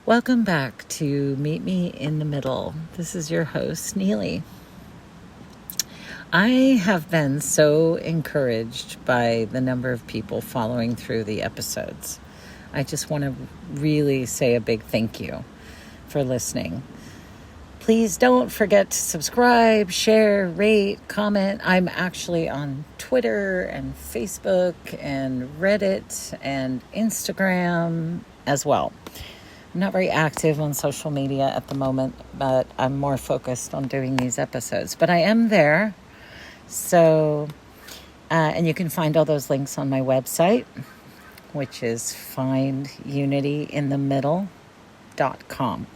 Welcome back to Meet Me in the Middle. This is your host, Neely. I have been so encouraged by the number of people following through the episodes. I just want to really say a big thank you for listening. Please don't forget to subscribe, share, rate, comment. I'm actually on Twitter and Facebook and Reddit and Instagram as well. I'm not very active on social media at the moment, but I'm more focused on doing these episodes. But I am there. So, and you can find all those links on my website, which is findunityinthemiddle.com.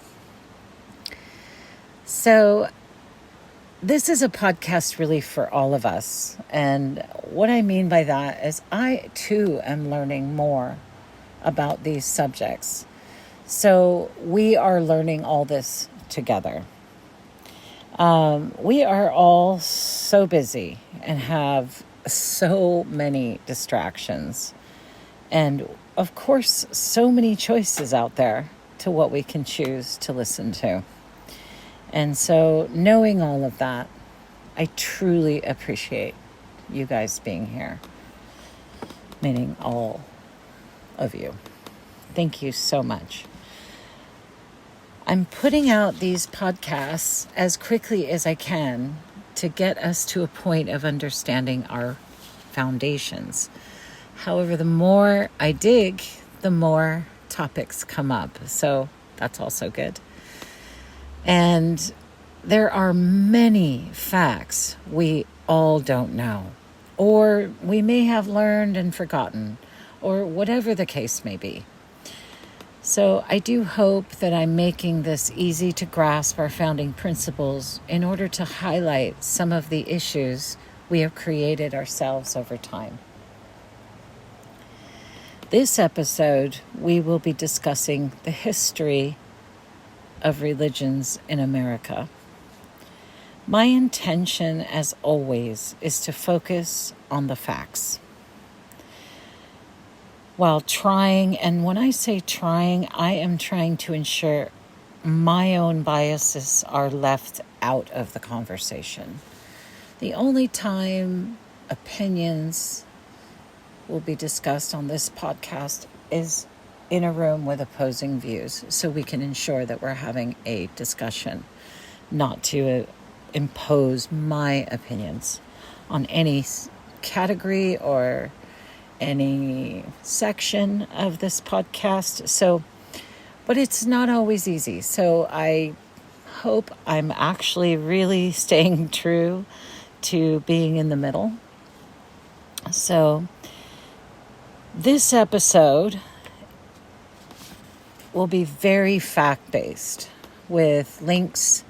So this is a podcast really for all of us. And what I mean by that is I too am learning more about these subjects. So we are learning all this together. We are all so busy and have so many distractions. And of course, so many choices out there to what we can choose to listen to. And so knowing all of that, I truly appreciate you guys being here, meaning all of you. Thank you so much. I'm putting out these podcasts as quickly as I can to get us to a point of understanding our foundations. However, the more I dig, the more topics come up. So that's also good. And there are many facts we all don't know, or we may have learned and forgotten, or whatever the case may be. So I do hope that I'm making this easy to grasp our founding principles in order to highlight some of the issues we have created ourselves over time. This episode, we will be discussing the history of religions in America. My intention, as always, is to focus on the facts. While trying, and when I say trying, I am trying to ensure my own biases are left out of the conversation. The only time opinions will be discussed on this podcast is in a room with opposing views, so we can ensure that we're having a discussion, not to impose my opinions on any category or any section of this podcast. But it's not always easy. So I hope I'm actually really staying true to being in the middle. So this episode will be very fact-based with links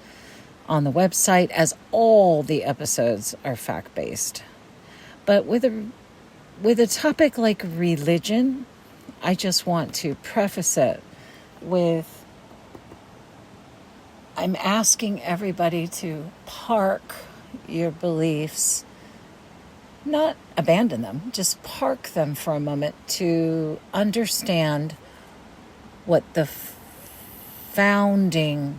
on the website, as all the episodes are fact-based. But with a topic like religion, I just want to preface it with, I'm asking everybody to park your beliefs, not abandon them, just park them for a moment to understand what the founding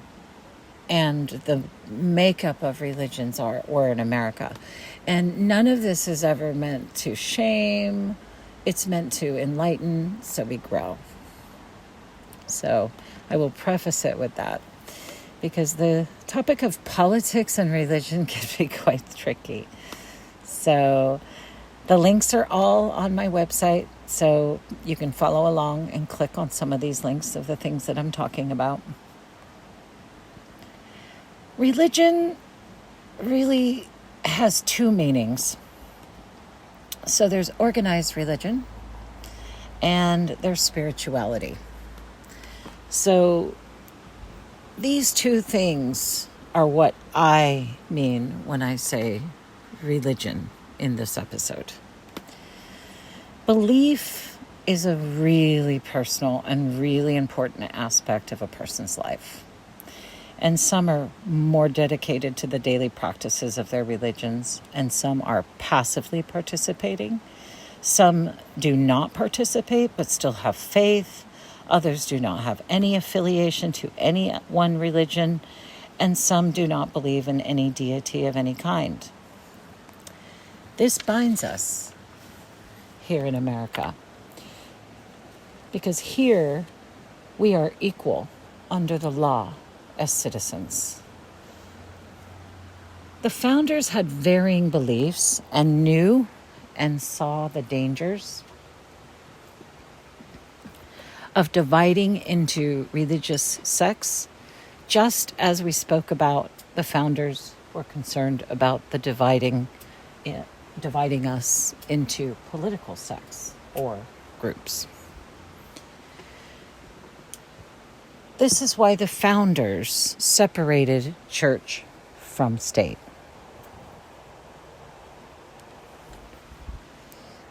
and the makeup of religions were in America. And none of this is ever meant to shame. It's meant to enlighten so we grow. So I will preface it with that, because the topic of politics and religion can be quite tricky. So the links are all on my website, so you can follow along and click on some of these links of the things that I'm talking about. Religion really has two meanings. So there's organized religion and there's spirituality. So these two things are what I mean when I say religion in this episode. Belief is a really personal and really important aspect of a person's life. And some are more dedicated to the daily practices of their religions, and some are passively participating. Some do not participate but still have faith. Others do not have any affiliation to any one religion, and some do not believe in any deity of any kind. This binds us here in America, because here we are equal under the law as citizens. The founders had varying beliefs and knew and saw the dangers of dividing into religious sects, just as we spoke about the founders were concerned about the dividing us into political sects or groups. This is why the founders separated church from state.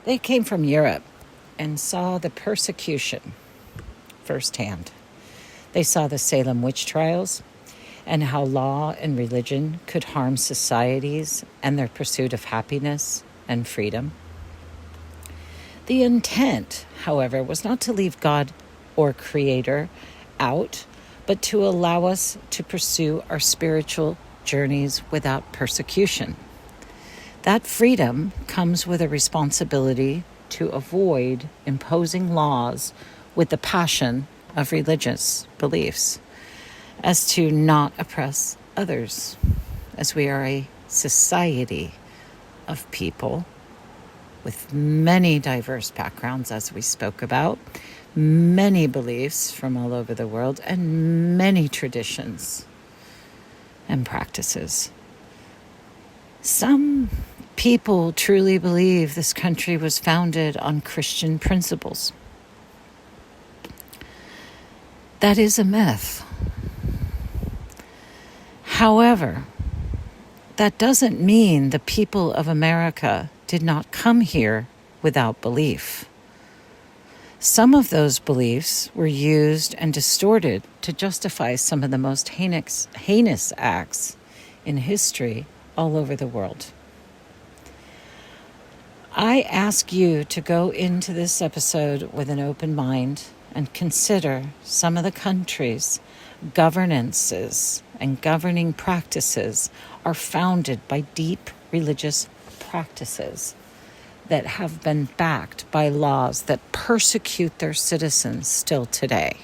They came from Europe and saw the persecution firsthand. They saw the Salem witch trials and how law and religion could harm societies and their pursuit of happiness and freedom. The intent, however, was not to leave God or Creator out, but to allow us to pursue our spiritual journeys without persecution. That freedom comes with a responsibility to avoid imposing laws with the passion of religious beliefs, as to not oppress others, as we are a society of people with many diverse backgrounds, as we spoke about, many beliefs from all over the world, and many traditions and practices. Some people truly believe this country was founded on Christian principles. That is a myth. However, that doesn't mean the people of America did not come here without belief. Some of those beliefs were used and distorted to justify some of the most heinous acts in history all over the world. I ask you to go into this episode with an open mind and consider some of the countries' governances and governing practices are founded by deep religious practices that have been backed by laws that persecute their citizens still today.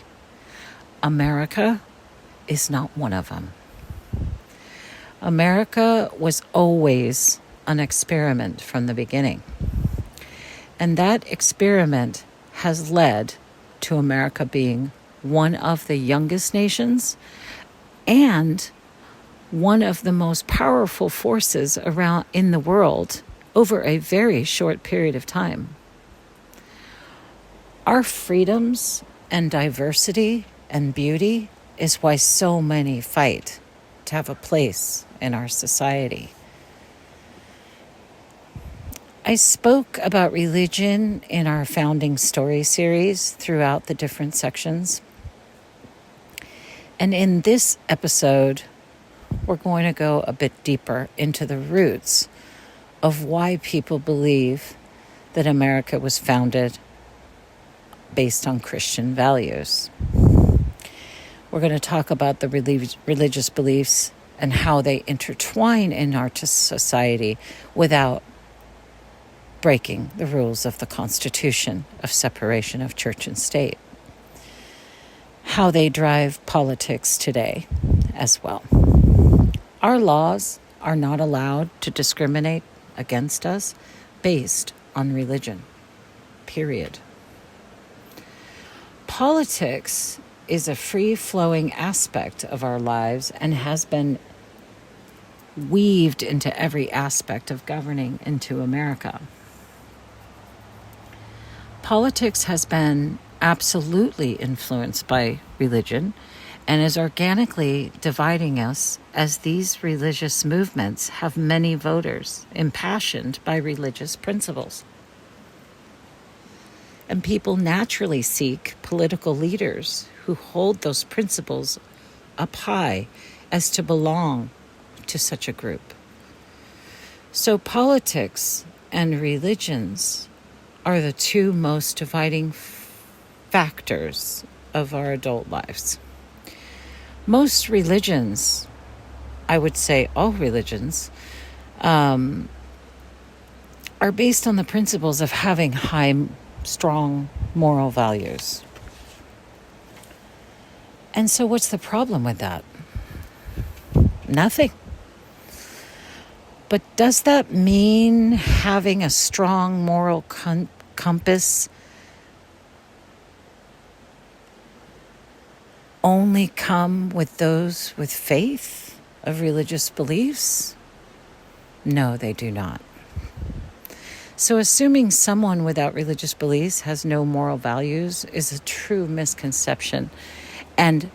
America is not one of them. America was always an experiment from the beginning. And that experiment has led to America being one of the youngest nations and one of the most powerful forces around in the world over a very short period of time. Our freedoms and diversity and beauty is why so many fight to have a place in our society. I spoke about religion in our founding story series throughout the different sections. And in this episode, we're going to go a bit deeper into the roots of why people believe that America was founded based on Christian values. We're going to talk about the religious beliefs and how they intertwine in our society without breaking the rules of the Constitution of separation of church and state. How they drive politics today as well. Our laws are not allowed to discriminate against us based on religion. Period. Politics is a free-flowing aspect of our lives and has been weaved into every aspect of governing into America. Politics has been absolutely influenced by religion and is organically dividing us as these religious movements have many voters impassioned by religious principles. And people naturally seek political leaders who hold those principles up high as to belong to such a group. So politics and religions are the two most dividing factors of our adult lives. Most religions, I would say all religions, are based on the principles of having high, strong moral values. And so what's the problem with that? Nothing. But does that mean having a strong moral compass only come with those with faith of religious beliefs? No, they do not. So assuming someone without religious beliefs has no moral values is a true misconception. And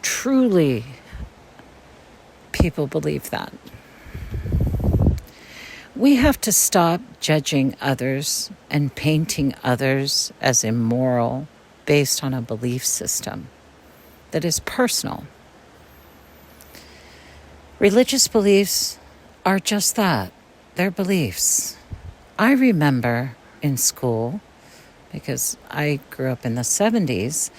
truly, people believe that. We have to stop judging others and painting others as immoral based on a belief system that is personal. Religious beliefs are just that. They're beliefs. I remember in school, because I grew up in the 70s,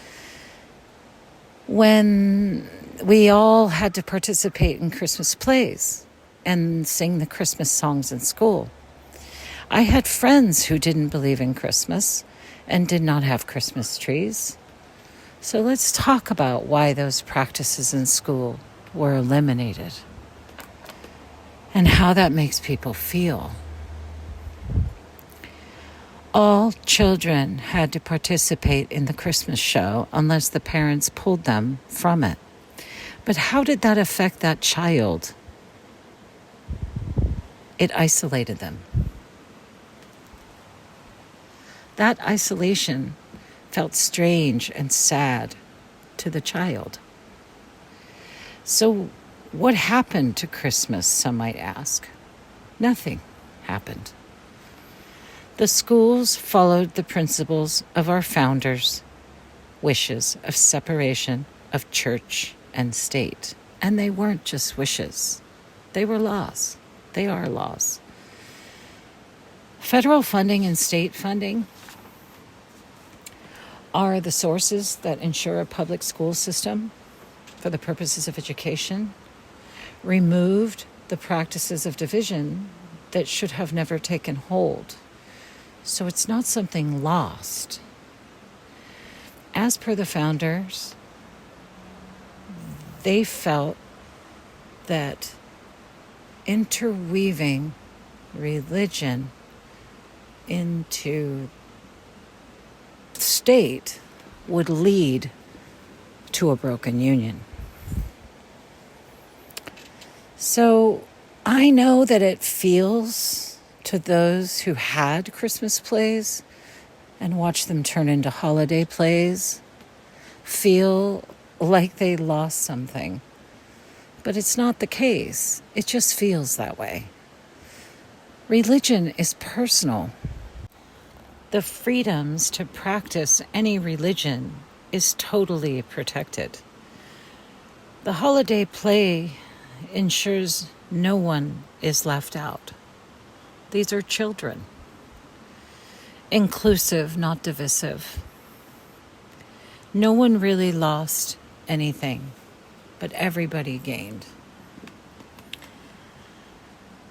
when we all had to participate in Christmas plays and sing the Christmas songs in school. I had friends who didn't believe in Christmas and did not have Christmas trees. So let's talk about why those practices in school were eliminated and how that makes people feel. All children had to participate in the Christmas show unless the parents pulled them from it. But how did that affect that child? It isolated them. That isolation felt strange and sad to the child. So what happened to Christmas, some might ask? Nothing happened. The schools followed the principles of our founders' wishes of separation of church and state. And they weren't just wishes. They were laws. They are laws. Federal funding and state funding are the sources that ensure a public school system for the purposes of education, removed the practices of division that should have never taken hold. So it's not something lost. As per the founders, they felt that interweaving religion into state would lead to a broken union. So I know that it feels to those who had Christmas plays and watched them turn into holiday plays, feel like they lost something. But it's not the case. It just feels that way. Religion is personal. The freedoms to practice any religion is totally protected. The holiday play ensures no one is left out. These are children. Inclusive, not divisive. No one really lost anything, but everybody gained.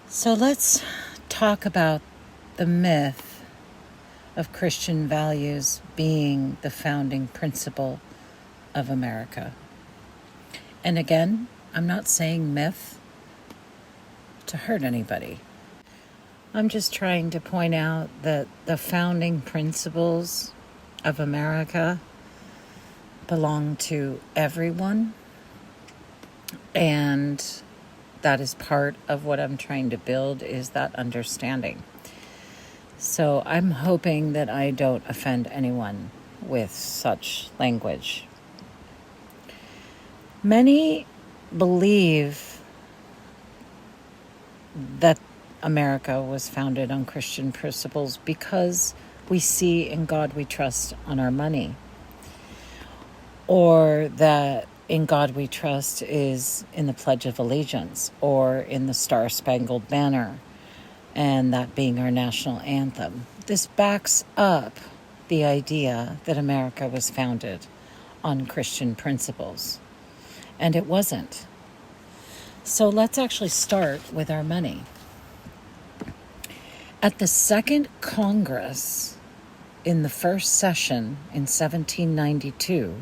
So let's talk about the myth of Christian values being the founding principle of America. And again, I'm not saying myth to hurt anybody. I'm just trying to point out that the founding principles of America belong to everyone, and that is part of what I'm trying to build, is that understanding. So I'm hoping that I don't offend anyone with such language. Many believe that America was founded on Christian principles because we see in God we trust on our money, or that in God we trust is in the Pledge of Allegiance or in the Star-Spangled Banner, and that being our national anthem. This backs up the idea that America was founded on Christian principles. And it wasn't. So let's actually start with our money. At the Second Congress, in the first session in 1792,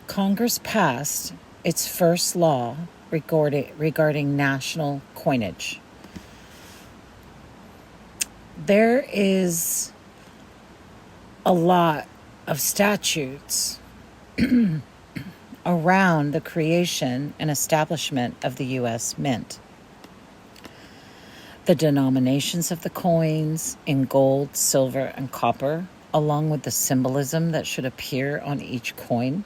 Congress passed its first law regarding national coinage. There is a lot of statutes around the creation and establishment of the U.S. Mint. The denominations of the coins in gold, silver, and copper, along with the symbolism that should appear on each coin.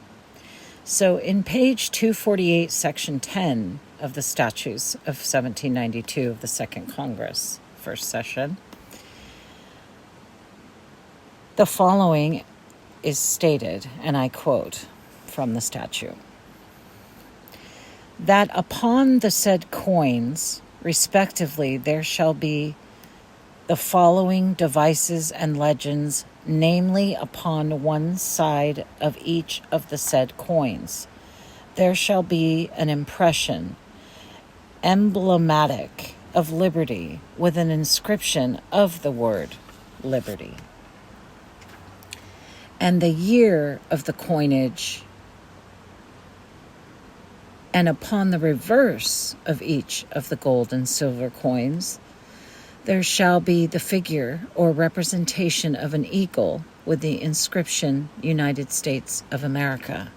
So in page 248, section 10 of the Statutes of 1792 of the Second Congress, first session, the following is stated, and I quote from the statute, that upon the said coins, respectively, there shall be the following devices and legends, namely upon one side of each of the said coins. There shall be an impression emblematic of liberty with an inscription of the word liberty. And the year of the coinage, and upon the reverse of each of the gold and silver coins, there shall be the figure or representation of an eagle with the inscription United States of America.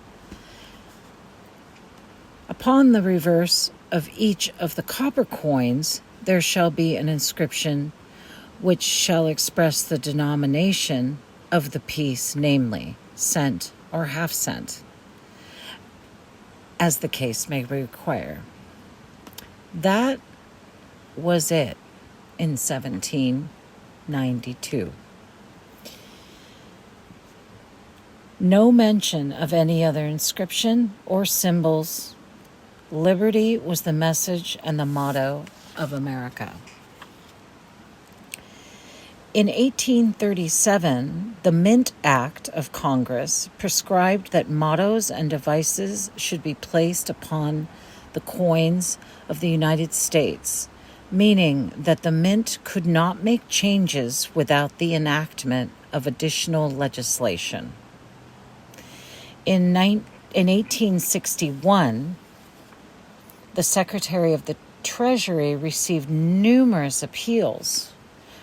Upon the reverse of each of the copper coins, there shall be an inscription which shall express the denomination of the piece, namely, cent or half cent, as the case may require. That was it in 1792. No mention of any other inscription or symbols. Liberty was the message and the motto of America. In 1837, the Mint Act of Congress prescribed that mottos and devices should be placed upon the coins of the United States, meaning that the Mint could not make changes without the enactment of additional legislation. In 1861, the Secretary of the Treasury received numerous appeals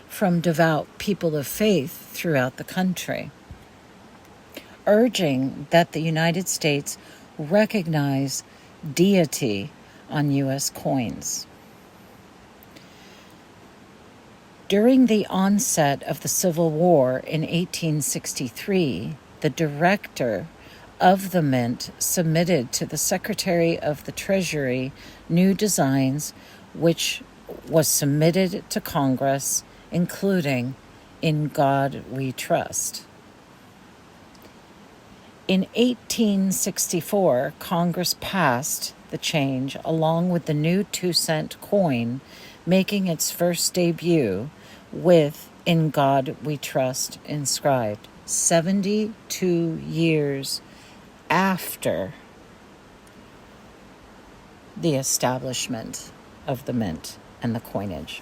from devout people of faith throughout the country, urging that the United States recognize deity on U.S. coins. During the onset of the Civil War in 1863, the director of the Mint submitted to the Secretary of the Treasury new designs, which was submitted to Congress, including "In God We Trust." In 1864, Congress passed the change along with the new 2-cent coin, making its first debut with "In God We Trust" inscribed, 72 years after the establishment of the mint and the coinage.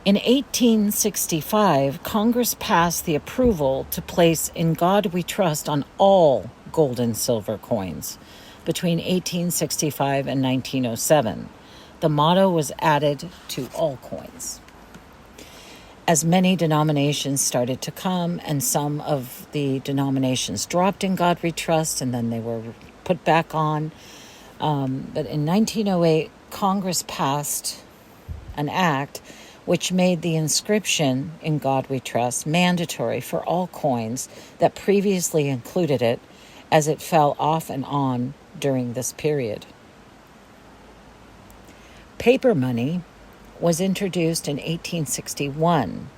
In 1865, Congress passed the approval to place "In God We Trust" on all gold and silver coins. Between 1865 and 1907, the motto was added to all coins. As many denominations started to come, and some of the denominations dropped "In God We Trust," and then they were put back on. But in 1908, Congress passed an act which made the inscription "In God We Trust" mandatory for all coins that previously included it, as it fell off and on during this period. Paper money was introduced in 1861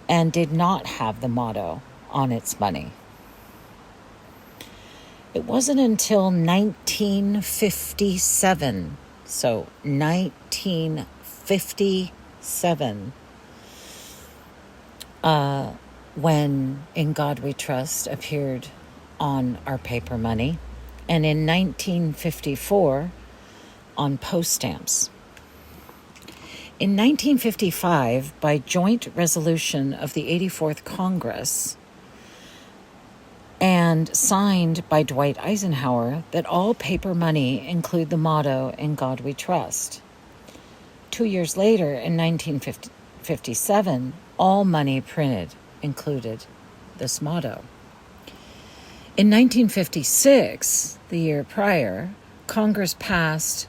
and did not have the motto on its money. It wasn't until 1957, so 1957, when "In God We Trust" appeared on our paper money, and in 1954 on post stamps. In 1955, by joint resolution of the 84th Congress and signed by Dwight Eisenhower, that all paper money include the motto, "In God We Trust." 2 years later, in 1957, all money printed included this motto. In 1956, the year prior, Congress passed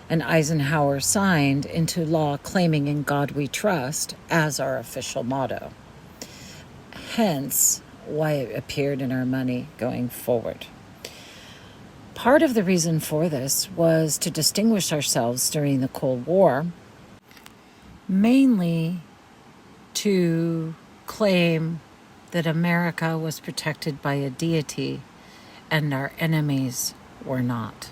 and Eisenhower signed into law claiming "In God We Trust" as our official motto. Hence, why it appeared in our money going forward. Part of the reason for this was to distinguish ourselves during the Cold War, mainly to claim that America was protected by a deity and our enemies were not.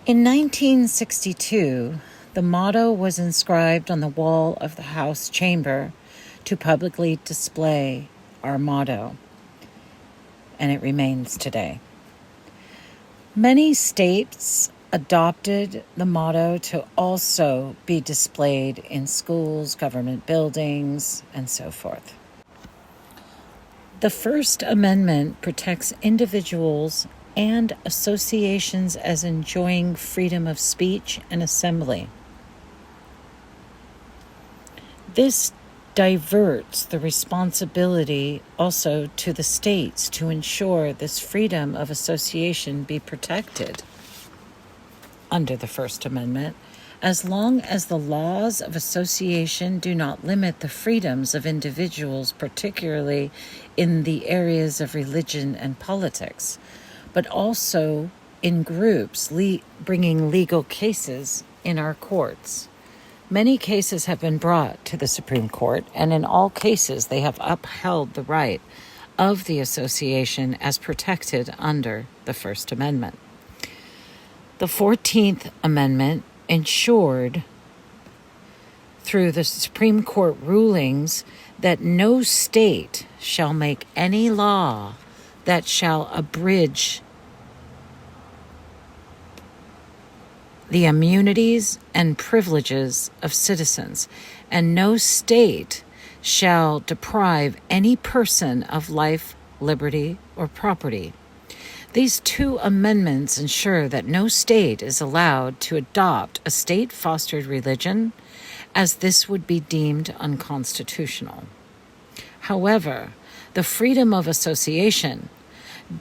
In 1962, the motto was inscribed on the wall of the House chamber to publicly display our motto, and it remains today. Many states adopted the motto to also be displayed in schools, government buildings, and so forth. The First Amendment protects individuals and associations as enjoying freedom of speech and assembly. This diverts the responsibility also to the states to ensure this freedom of association be protected under the First Amendment, as long as the laws of association do not limit the freedoms of individuals, particularly in the areas of religion and politics, but also in groups bringing legal cases in our courts. Many cases have been brought to the Supreme Court, and in all cases they have upheld the right of the association as protected under the First Amendment. The 14th Amendment ensured through the Supreme Court rulings that no state shall make any law that shall abridge the immunities and privileges of citizens, and no state shall deprive any person of life, liberty, or property. These two amendments ensure that no state is allowed to adopt a state-fostered religion, as this would be deemed unconstitutional. However, the freedom of association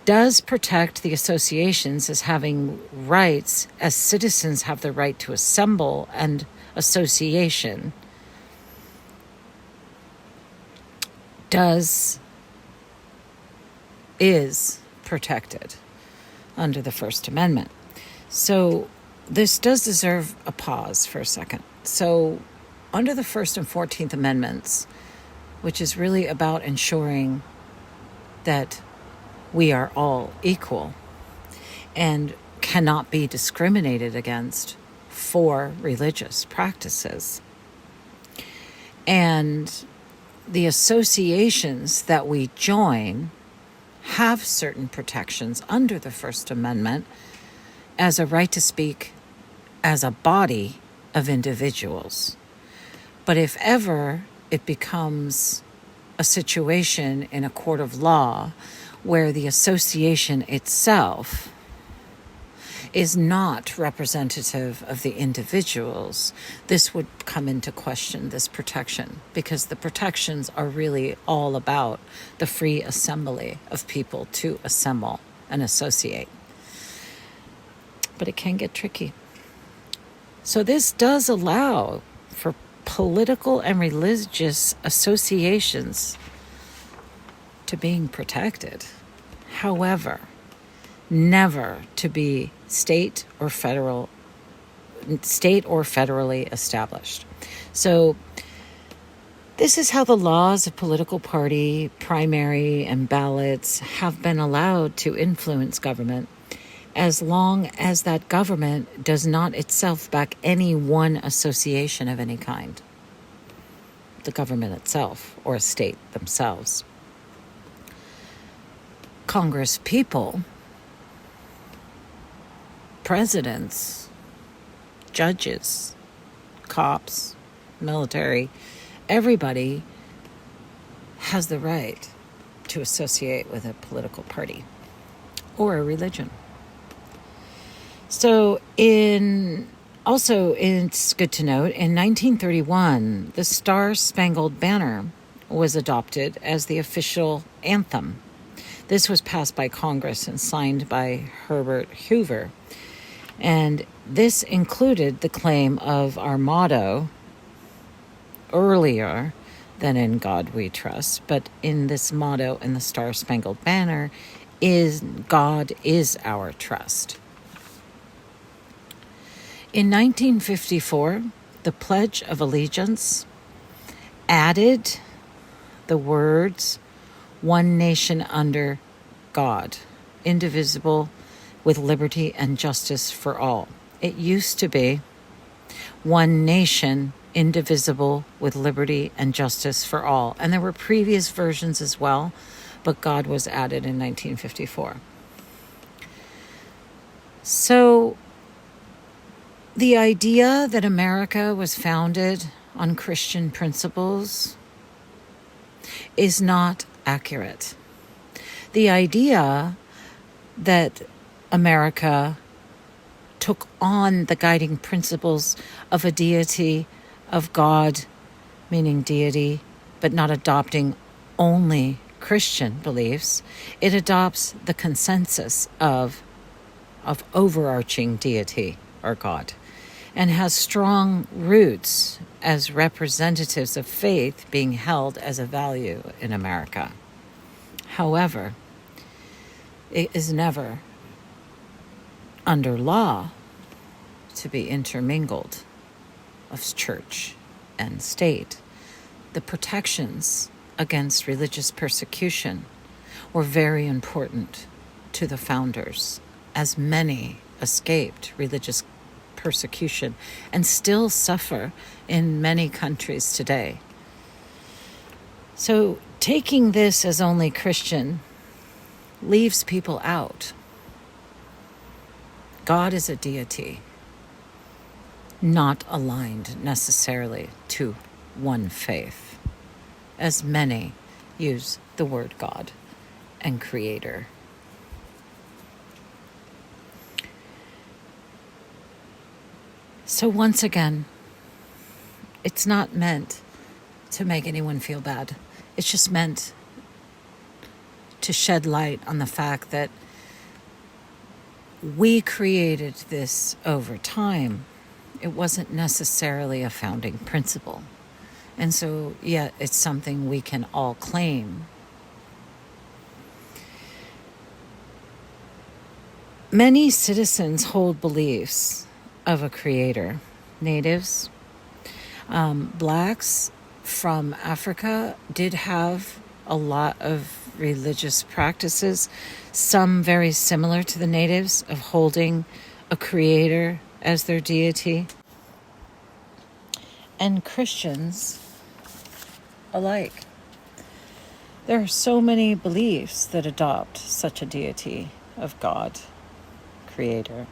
does protect the associations as having rights, as citizens have the right to assemble, and association is protected under the First Amendment. So this does deserve a pause for a second. So under the First and 14th Amendments, which is really about ensuring that we are all equal and cannot be discriminated against for religious practices, and the associations that we join have certain protections under the First Amendment as a right to speak as a body of individuals. But if ever it becomes a situation in a court of law where the association itself is not representative of the individuals, this would come into question, this protection, because the protections are really all about the free assembly of people to assemble and associate. But it can get tricky. So this does allow for political and religious associations to being protected. However, never to be state or federally established. So this is how the laws of political party, primary, and ballots have been allowed to influence government, as long as that government does not itself back any one association of any kind, the government itself or a state themselves. Congress people, presidents, judges, cops, military, everybody has the right to associate with a political party or a religion. So it's good to note, in 1931, the Star-Spangled Banner was adopted as the official anthem. This was passed by Congress and signed by Herbert Hoover. And this included the claim of our motto earlier than in God We Trust. But in this motto in the Star-Spangled Banner is God is our trust. In 1954, the Pledge of Allegiance added the words, "One nation under God, indivisible, with liberty and justice for all." It used to be "One nation, indivisible, with liberty and justice for all." And there were previous versions as well, but God was added in 1954. So the idea that America was founded on Christian principles is not accurate. The idea that America took on the guiding principles of a deity, of God, meaning deity, but not adopting only Christian beliefs, it adopts the consensus of overarching deity or God, and has strong roots as representatives of faith being held as a value in America. However, it is never under law to be intermingled of church and state. The protections against religious persecution were very important to the founders, as many escaped religious persecution and still suffer in many countries today. So taking this as only Christian leaves people out. God is a deity, not aligned necessarily to one faith, as many use the word God and Creator. So once again, it's not meant to make anyone feel bad. It's just meant to shed light on the fact that we created this over time. It wasn't necessarily a founding principle. And so, yeah, it's something we can all claim. Many citizens hold beliefs of a creator. Natives, blacks from Africa did have a lot of religious practices, some very similar to the natives, of holding a creator as their deity. And Christians alike. There are so many beliefs that adopt such a deity of God, Creator.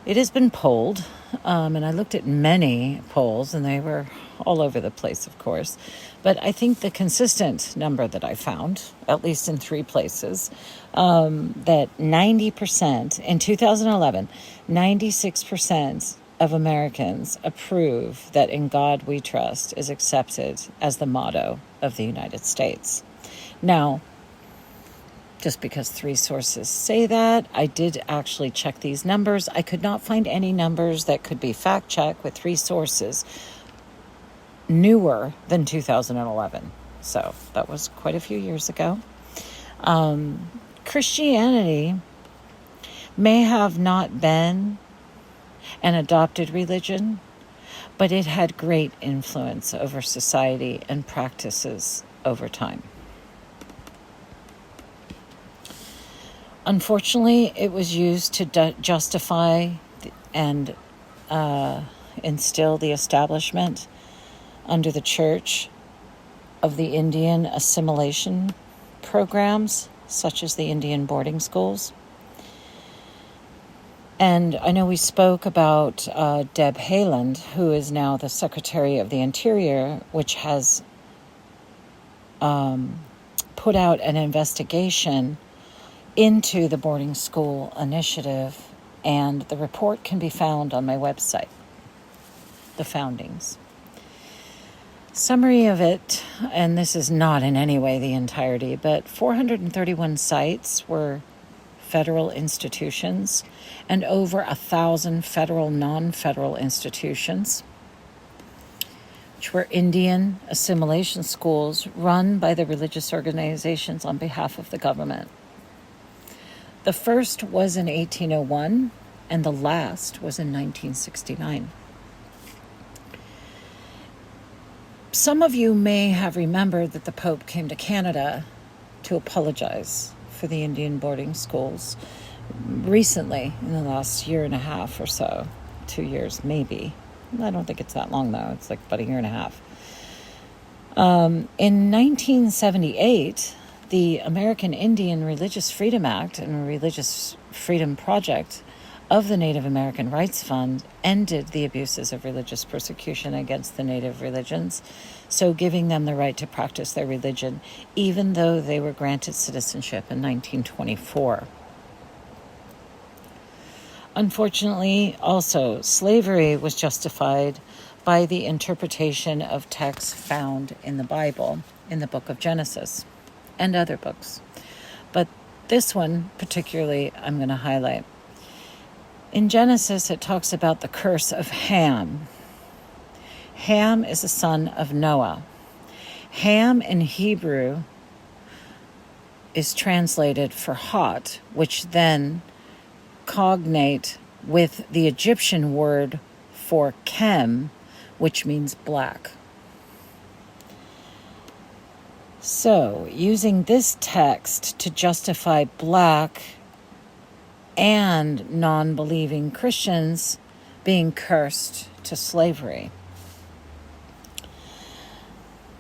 It has been polled, and I looked at many polls, and they were all over the place, of course. But I think the consistent number that I found, at least in 3 places, that 90%, in 2011, 96% of Americans approve that "In God We Trust" is accepted as the motto of the United States. Now, just because 3 sources say that, I did actually check these numbers. I could not find any numbers that could be fact-checked with 3 sources newer than 2011. So that was quite a few years ago. Christianity may have not been an adopted religion, but it had great influence over society and practices over time. Unfortunately, it was used to justify and instill the establishment under the church of the Indian assimilation programs such as the Indian boarding schools. And I know we spoke about Deb Haaland, who is now the Secretary of the Interior, which has put out an investigation into the boarding school initiative, and the report can be found on my website, The Foundings. Summary of it, and this is not in any way the entirety, but 431 sites were federal institutions and over 1,000 federal, non-federal institutions, which were Indian assimilation schools run by the religious organizations on behalf of the government. The first was in 1801, and the last was in 1969. Some of you may have remembered that the Pope came to Canada to apologize for the Indian boarding schools recently, in the last year and a half or so, 2 years maybe. I don't think it's that long though, it's like about a year and a half. In 1978, the American Indian Religious Freedom Act and Religious Freedom Project of the Native American Rights Fund ended the abuses of religious persecution against the native religions, so giving them the right to practice their religion, even though they were granted citizenship in 1924. Unfortunately, also, slavery was justified by the interpretation of texts found in the Bible, in the book of Genesis, and other books. But this one particularly I'm going to highlight. In Genesis, it talks about the curse of Ham. Ham is a son of Noah. Ham in Hebrew is translated for hot, which then cognate with the Egyptian word for Kem, which means black. So, using this text to justify black and non-believing Christians being cursed to slavery.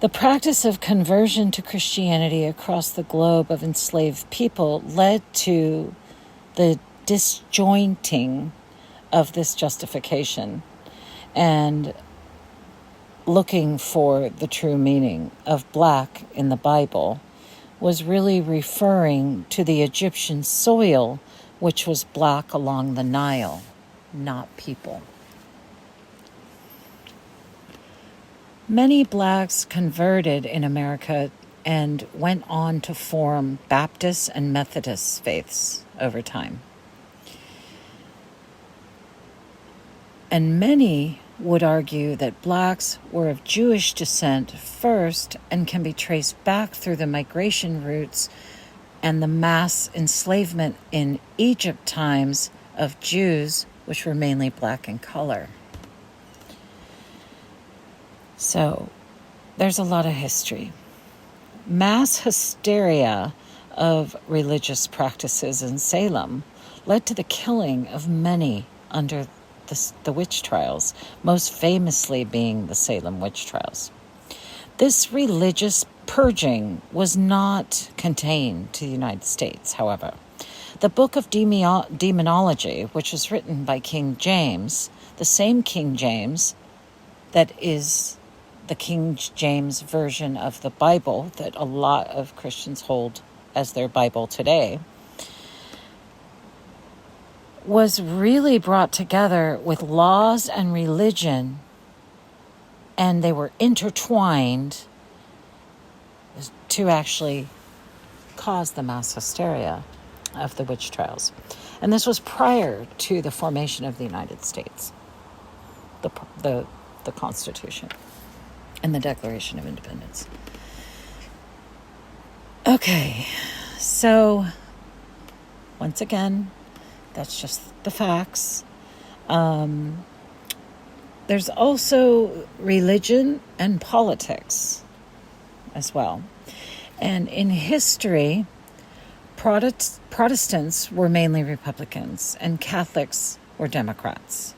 The practice of conversion to Christianity across the globe of enslaved people led to the disjointing of this justification and looking for the true meaning of black in the Bible was really referring to the Egyptian soil, which was black along the Nile, not people. Many blacks converted in America and went on to form Baptist and Methodist faiths over time. And many would argue that blacks were of Jewish descent first and can be traced back through the migration routes and the mass enslavement in Egypt times of Jews, which were mainly black in color. So, there's a lot of history. Mass hysteria of religious practices in Salem led to the killing of many under the witch trials, most famously being the Salem witch trials. This religious purging was not contained to the United States, however. The Book of Demonology, which was written by King James, the same King James that is the King James version of the Bible that a lot of Christians hold as their Bible today, was really brought together with laws and religion, and they were intertwined to actually cause the mass hysteria of the witch trials. And this was prior to the formation of the United States, the Constitution and the Declaration of Independence. Okay, so once again, that's just the facts. There's also religion and politics as well. And in history, Protestants were mainly Republicans and Catholics were Democrats.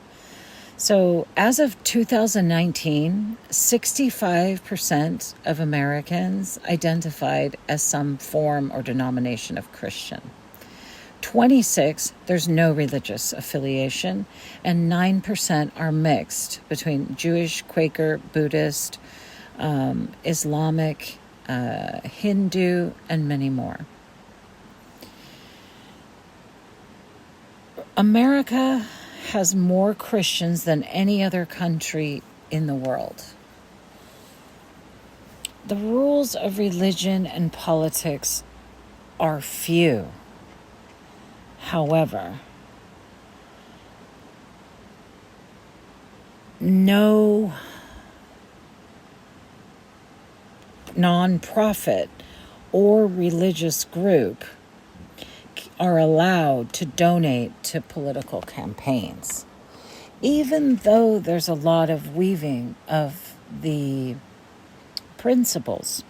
So as of 2019, 65% of Americans identified as some form or denomination of Christian. 26, there's no religious affiliation, and 9% are mixed between Jewish, Quaker, Buddhist, Islamic, Hindu, and many more. America has more Christians than any other country in the world. The rules of religion and politics are few. However, no nonprofit or religious group are allowed to donate to political campaigns, even though there's a lot of weaving of the principles.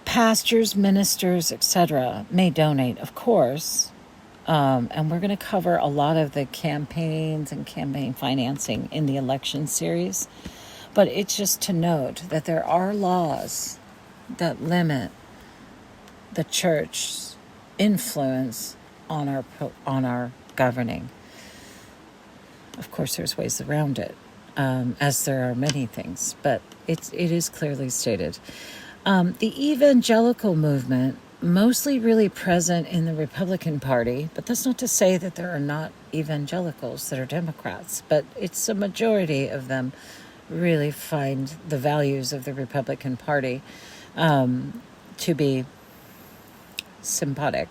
Pastors, ministers, etc. may donate, of course, and we're going to cover a lot of the campaigns and campaign financing in the election series, but it's just to note that there are laws that limit the church's influence on our governing. Of course, there's ways around it, as there are many things, but it is clearly stated. The evangelical movement, mostly really present in the Republican Party, but that's not to say that there are not evangelicals that are Democrats, but it's a majority of them really find the values of the Republican Party to be sympathetic.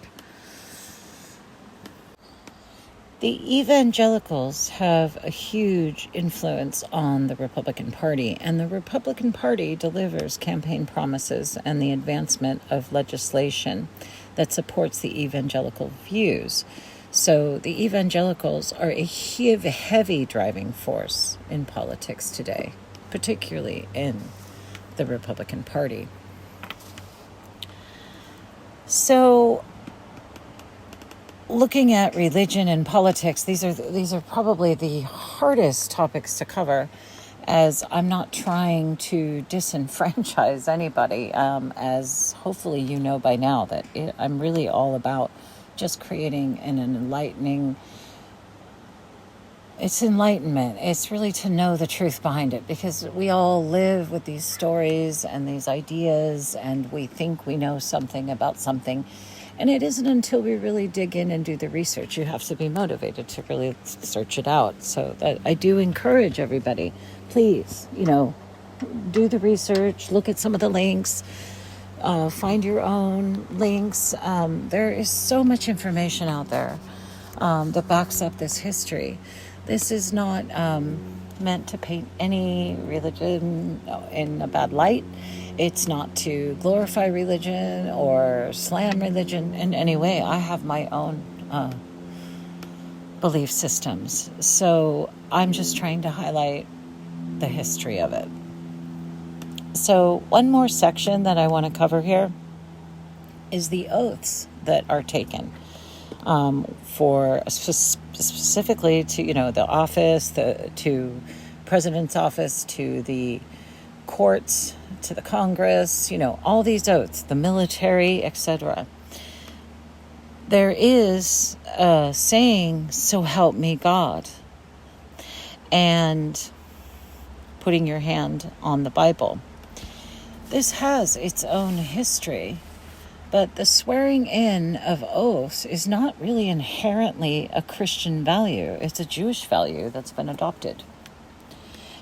The evangelicals have a huge influence on the Republican Party, and the Republican Party delivers campaign promises and the advancement of legislation that supports the evangelical views. So the evangelicals are a heavy driving force in politics today, particularly in the Republican Party. So, looking at religion and politics, these are probably the hardest topics to cover, as I'm not trying to disenfranchise anybody, as hopefully you know by now that I'm really all about just creating an enlightening. It's enlightenment. It's really to know the truth behind it, because we all live with these stories and these ideas, and we think we know something about something. And it isn't until we really dig in and do the research. You have to be motivated to really search it out. So I do encourage everybody, please, do the research, look at some of the links, find your own links. There is so much information out there that backs up this history. This is not meant to paint any religion in a bad light. It's not to glorify religion or slam religion in any way. I have my own belief systems. So I'm just trying to highlight the history of it. So one more section that I want to cover here is the oaths that are taken for specifically to, the office, to president's office, to the courts, to the Congress, all these oaths, the military, etc. There is a saying, "So help me God," and putting your hand on the Bible. This has its own history, but the swearing in of oaths is not really inherently a Christian value. It's a Jewish value that's been adopted.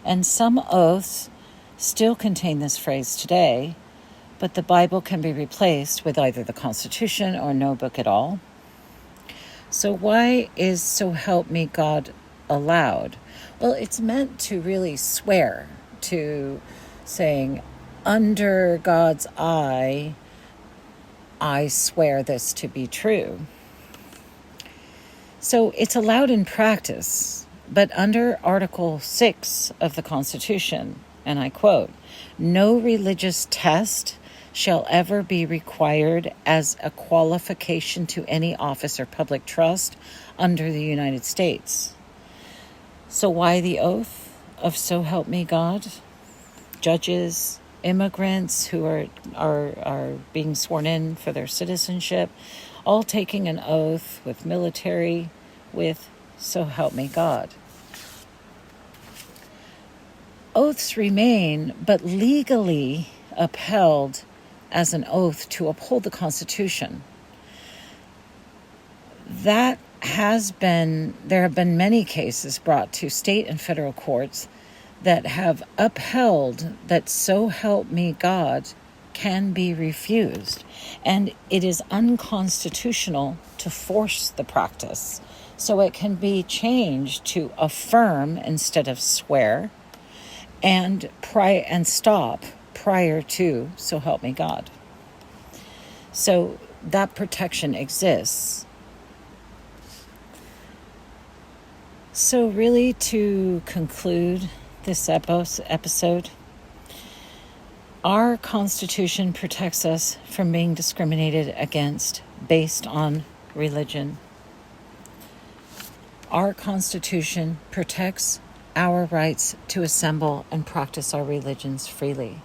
And some oaths still contain this phrase today, but the Bible can be replaced with either the Constitution or no book at all. So why is "so help me God" allowed? Well, it's meant to really swear, to saying, under God's eye, I swear this to be true. So it's allowed in practice, but under Article 6 of the Constitution, and I quote, "No religious test shall ever be required as a qualification to any office or public trust under the United States." So why the oath of so help me God? Judges, immigrants who are being sworn in for their citizenship, all taking an oath with military, with so help me God. Oaths remain, but legally upheld as an oath to uphold the Constitution. There have been many cases brought to state and federal courts that have upheld that so help me God can be refused. And it is unconstitutional to force the practice. So it can be changed to affirm instead of swear, and stop prior to so help me God. So that protection exists. So really, to conclude this episode, our Constitution protects us from being discriminated against based on religion. Our Constitution protects our rights to assemble and practice our religions freely.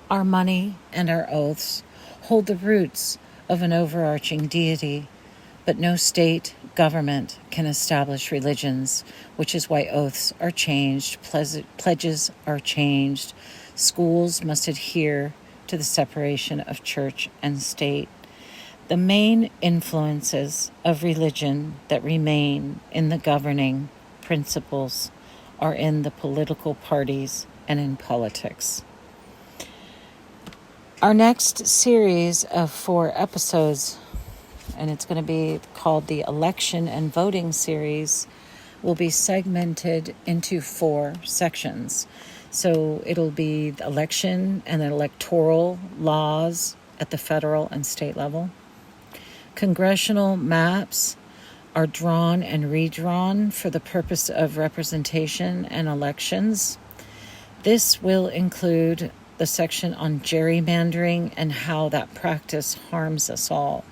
Our money and our oaths hold the roots of an overarching deity, but no state government can establish religions, which is why oaths are changed, pledges are changed. Schools must adhere to the separation of church and state. The main influences of religion that remain in the governing principles are in the political parties and in politics. Our next series of 4 episodes, and it's going to be called the Election and Voting Series, will be segmented into 4 sections. So it'll be the election and electoral laws at the federal and state level. Congressional maps are drawn and redrawn for the purpose of representation and elections. This will include the section on gerrymandering and how that practice harms us all.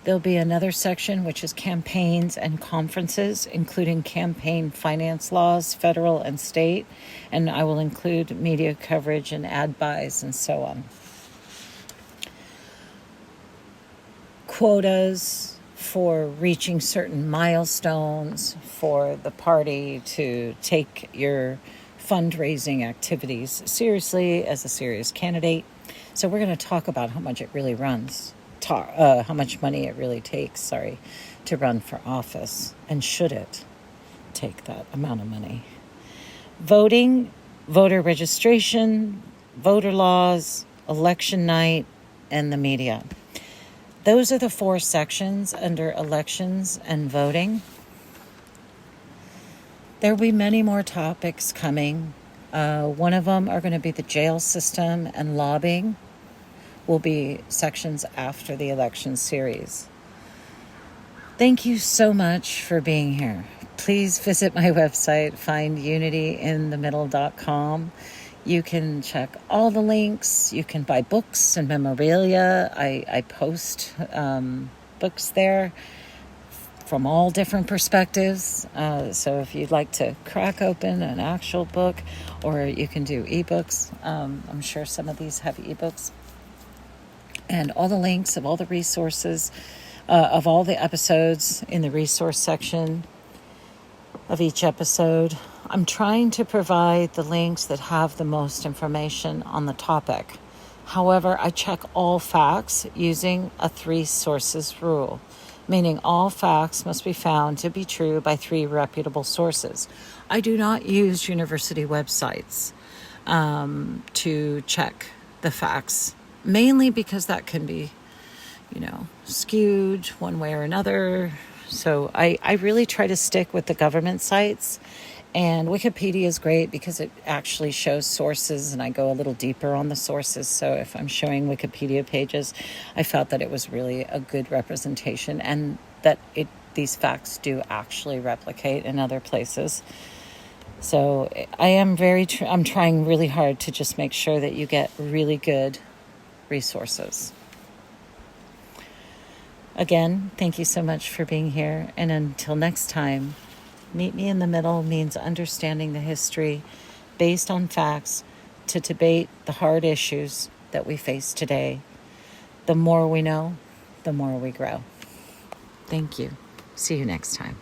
There'll be another section which is campaigns and conferences, including campaign finance laws, federal and state, and I will include media coverage and ad buys and so on. Quotas for reaching certain milestones for the party to take your fundraising activities seriously as a serious candidate. So we're going to talk about how much it really how much money it really takes, to run for office, and should it take that amount of money. Voting, voter registration, voter laws, election night, and the media. Those are the 4 sections under elections and voting. There will be many more topics coming. One of them are going to be the jail system, and lobbying will be sections after the election series. Thank you so much for being here. Please visit my website, findunityinthemiddle.com. You can check all the links. You can buy books and memorabilia. I post books there from all different perspectives. So if you'd like to crack open an actual book, or you can do ebooks. I'm sure some of these have ebooks. And all the links of all the resources of all the episodes in the resource section of each episode. I'm trying to provide the links that have the most information on the topic. However, I check all facts using a 3 sources rule, meaning all facts must be found to be true by 3 reputable sources. I do not use university websites to check the facts, mainly because that can be, skewed one way or another. So I really try to stick with the government sites, and Wikipedia is great because it actually shows sources, and I go a little deeper on the sources. So if I'm showing Wikipedia pages, I felt that it was really a good representation, and that these facts do actually replicate in other places. So I'm trying really hard to just make sure that you get really good resources. Again, thank you so much for being here, and until next time, Meet me in the middle means understanding the history based on facts to debate the hard issues that we face today. The more we know, the more we grow. Thank you. See you next time.